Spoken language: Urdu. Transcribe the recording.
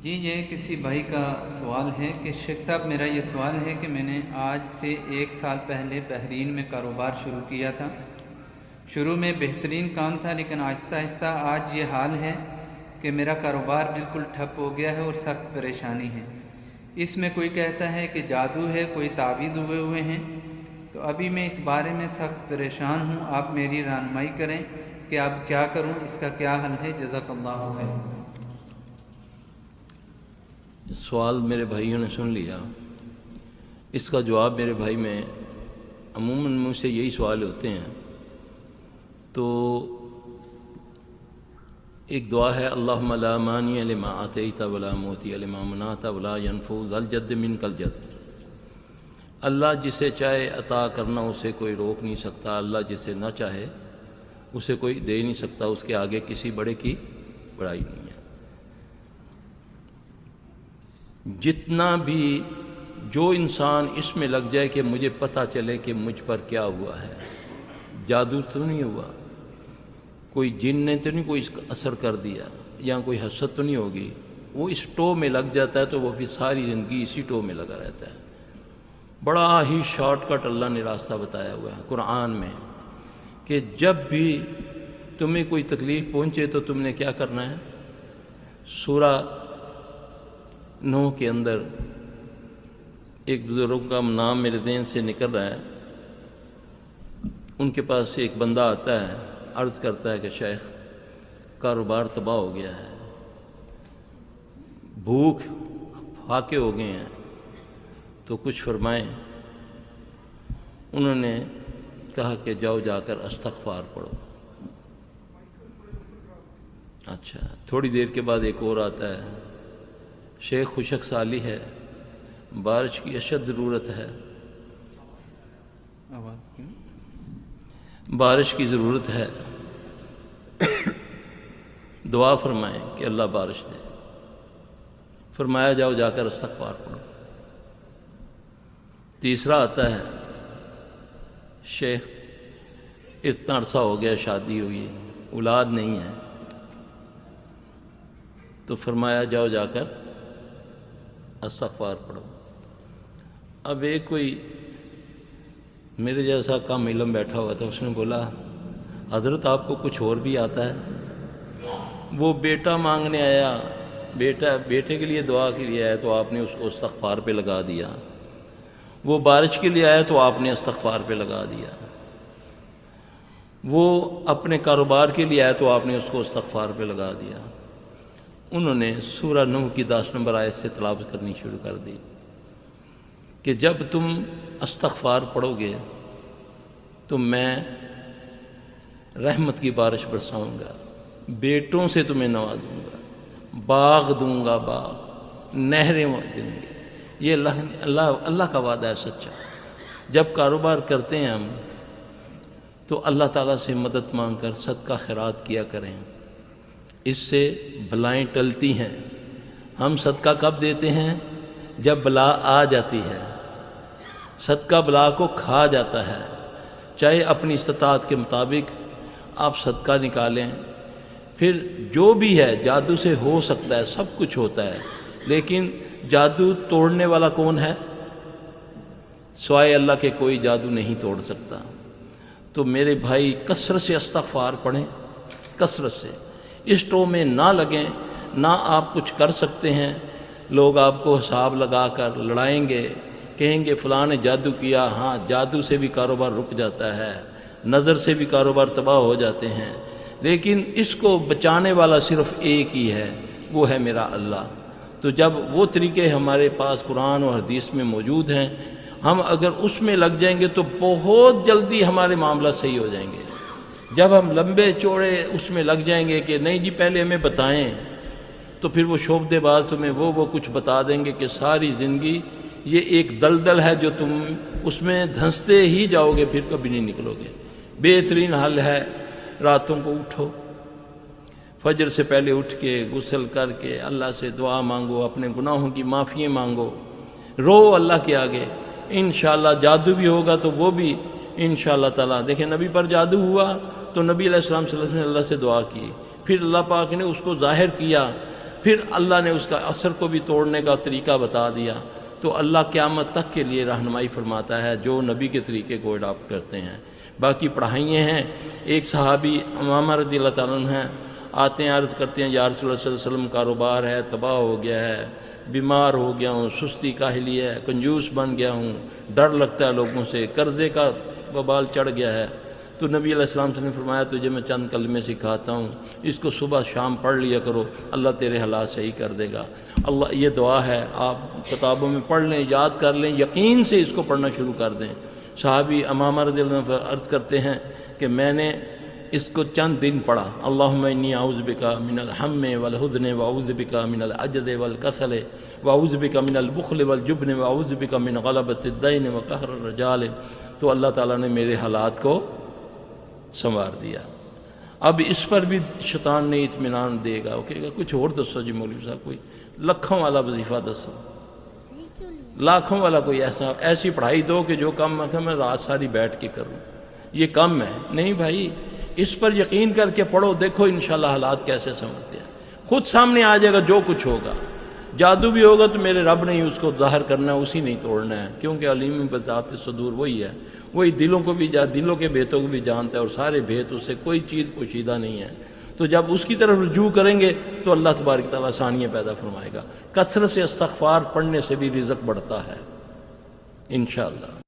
جی یہ کسی بھائی کا سوال ہے کہ شیخ صاحب میرا یہ سوال ہے کہ میں نے آج سے 1 سال پہلے بحرین میں کاروبار شروع کیا تھا۔ شروع میں بہترین کام تھا، لیکن آہستہ آہستہ آج یہ حال ہے کہ میرا کاروبار بالکل ٹھپ ہو گیا ہے اور سخت پریشانی ہے۔ اس میں کوئی کہتا ہے کہ جادو ہے، کوئی تعویذ ہوئے ہیں، تو ابھی میں اس بارے میں سخت پریشان ہوں۔ آپ میری رہنمائی کریں کہ اب کیا کروں، اس کا کیا حل ہے؟ جزاک اللہ خیر۔ سوال میرے بھائیوں نے سن لیا، اس کا جواب میرے بھائی میں عموماً مجھ سے یہی سوال ہوتے ہیں، تو ایک دعا ہے اللہم لا مانع لما آتیت ولا معطی لما منعت ولا ينفع ذا الجد منک الجد۔ اللہ جسے چاہے عطا کرنا اسے کوئی روک نہیں سکتا، اللہ جسے نہ چاہے اسے کوئی دے نہیں سکتا، اس کے آگے کسی بڑے کی بڑائی نہیں ہے۔ جتنا بھی جو انسان اس میں لگ جائے کہ مجھے پتہ چلے کہ مجھ پر کیا ہوا ہے، جادو تو نہیں ہوا، کوئی جن نے تو نہیں کوئی اس کا اثر کر دیا، یا کوئی حسد تو نہیں ہوگی، وہ اس ٹو میں لگ جاتا ہے تو وہ پھر ساری زندگی اسی ٹو میں لگا رہتا ہے۔ بڑا ہی شارٹ کٹ اللہ نے راستہ بتایا ہوا ہے قرآن میں کہ جب بھی تمہیں کوئی تکلیف پہنچے تو تم نے کیا کرنا ہے۔ سورہ نوح کے اندر ایک بزرگ کا نام میرے ذہن سے نکل رہا ہے، ان کے پاس ایک بندہ آتا ہے، عرض کرتا ہے کہ شیخ کاروبار تباہ ہو گیا ہے، بھوک پھاکے ہو گئے ہیں، تو کچھ فرمائیں۔ انہوں نے کہا کہ جاؤ جا کر استغفار پڑھو۔ اچھا، تھوڑی دیر کے بعد ایک اور آتا ہے، شیخ خشک سالی ہے، بارش کی اشد ضرورت ہے، بارش کی ضرورت ہے، دعا فرمائیں کہ اللہ بارش دے۔ فرمایا جاؤ جا کر استغفار پڑھو۔ تیسرا آتا ہے، شیخ اتنا عرصہ ہو گیا شادی ہوئی، اولاد نہیں ہے، تو فرمایا جاؤ جا کر استغفار پڑھو۔ اب ایک کوئی میرے جیسا کم علم بیٹھا ہوا تھا، اس نے بولا حضرت آپ کو کچھ اور بھی آتا ہے؟ وہ بیٹا مانگنے آیا، بیٹے کے لیے دعا کے لیے آیا تو آپ نے اس کو استغفار پہ لگا دیا، وہ بارش کے لیے آیا تو آپ نے استغفار پہ لگا دیا، وہ اپنے کاروبار کے لیے آیا تو آپ نے اس کو استغفار پہ لگا دیا۔ انہوں نے سورہ نوح کی 10 نمبر آیت سے تلاوت کرنی شروع کر دی کہ جب تم استغفار پڑھو گے تو میں رحمت کی بارش برساؤں گا، بیٹوں سے تمہیں نوازوں گا، باغ دوں گا، باغ، نہریں دیں گے۔ یہ اللہ کا وعدہ ہے سچا۔ جب کاروبار کرتے ہیں ہم تو اللہ تعالیٰ سے مدد مانگ کر صدقہ خیرات کیا کریں، اس سے بلائیں ٹلتی ہیں۔ ہم صدقہ کب دیتے ہیں؟ جب بلا آ جاتی ہے۔ صدقہ بلا کو کھا جاتا ہے۔ چاہے اپنی استطاعت کے مطابق آپ صدقہ نکالیں، پھر جو بھی ہے جادو سے ہو سکتا ہے، سب کچھ ہوتا ہے، لیکن جادو توڑنے والا کون ہے؟ سوائے اللہ کے کوئی جادو نہیں توڑ سکتا۔ تو میرے بھائی کثرت سے استغفار پڑھیں، کثرت سے، اس ٹو میں نہ لگیں۔ نہ آپ کچھ کر سکتے ہیں، لوگ آپ کو حساب لگا کر لڑائیں گے، کہیں گے فلاں نے جادو کیا۔ ہاں، جادو سے بھی کاروبار رک جاتا ہے، نظر سے بھی کاروبار تباہ ہو جاتے ہیں، لیکن اس کو بچانے والا صرف ایک ہی ہے، وہ ہے میرا اللہ۔ تو جب وہ طریقے ہمارے پاس قرآن اور حدیث میں موجود ہیں، ہم اگر اس میں لگ جائیں گے تو بہت جلدی ہمارے معاملات صحیح ہو جائیں گے۔ جب ہم لمبے چوڑے اس میں لگ جائیں گے کہ نہیں جی پہلے ہمیں بتائیں، تو پھر وہ شعبدے باز تمہیں وہ کچھ بتا دیں گے کہ ساری زندگی یہ ایک دلدل ہے جو تم اس میں دھنستے ہی جاؤ گے، پھر کبھی نہیں نکلو گے۔ بہترین حل ہے راتوں کو اٹھو، فجر سے پہلے اٹھ کے غسل کر کے اللہ سے دعا مانگو، اپنے گناہوں کی معافی مانگو، رو اللہ کے آگے۔ انشاءاللہ جادو بھی ہوگا تو وہ بھی انشاءاللہ تعالیٰ، دیکھیں نبی پر جادو ہوا تو نبی علیہ السلام صلی اللہ علیہ وسلم نے اللہ سے دعا کی، پھر اللہ پاک نے اس کو ظاہر کیا۔ پھر اللہ نے اس کا اثر کو بھی توڑنے کا طریقہ بتا دیا. تو اللہ قیامت تک کے لیے رہنمائی فرماتا ہے جو نبی کے طریقے کو اڈاپٹ کرتے ہیں. باقی پڑھائیاں ہیں. ایک صحابی امامہ رضی اللہ تعالیٰ عنہ ہیں، آتے ہیں عرض کرتے ہیں یا رسول اللہ صلی اللہ علیہ وسلم کاروبار ہے تباہ ہو گیا ہے، بیمار ہو گیا ہوں، سستی کاہلی ہے، کنجوس بن گیا ہوں، ڈر لگتا ہے لوگوں سے، قرضے کا وبال چڑھ گیا ہے. تو نبی علیہ السلام سے نے فرمایا تجھے میں چند کلمے سکھاتا ہوں، اس کو صبح شام پڑھ لیا کرو، اللہ تیرے حالات صحیح کر دے گا. اللہ یہ دعا ہے، آپ کتابوں میں پڑھ لیں، یاد کر لیں، یقین سے اس کو پڑھنا شروع کر دیں. صحابی امامہ رضی اللہ عنہ عرض کرتے ہیں کہ میں نے اس کو چند دن پڑھا. اللہم انی اعوذ بک من الہم والحزن واعوذ بک من العجز والکسل واعوذ بک من البخل والجبن واعوذ بک من غلبۃ الدین وقہر الرجال. تو اللہ تعالیٰ نے میرے حالات کو سنوار دیا. اب اس پر بھی شیطان نہیں اطمینان دے گا، وہ کہے گا کچھ اور دسو جی مولوی صاحب، کوئی لکھوں والا وظیفہ دسو، لاکھوں والا کوئی ایسی پڑھائی دو کہ جو کام میں رات ساری بیٹھ کے کروں، یہ کم ہے. نہیں بھائی، اس پر یقین کر کے پڑھو، دیکھو انشاءاللہ حالات کیسے سمجھتے ہیں، خود سامنے آ جائے گا جو کچھ ہوگا. جادو بھی ہوگا تو میرے رب نے ہی اس کو ظاہر کرنا ہے، اسی نہیں توڑنا ہے، کیونکہ علیم بذات صدور وہی ہے، وہی دلوں کو بھی دلوں کے بھیتوں کو بھی جانتا ہے، اور سارے بھیت اس سے کوئی چیز پوشیدہ نہیں ہے. تو جب اس کی طرف رجوع کریں گے تو اللہ تبارک تعالیٰ آسانیاں پیدا فرمائے گا. کثرت سے استغفار پڑھنے سے بھی رزق بڑھتا ہے انشاءاللہ.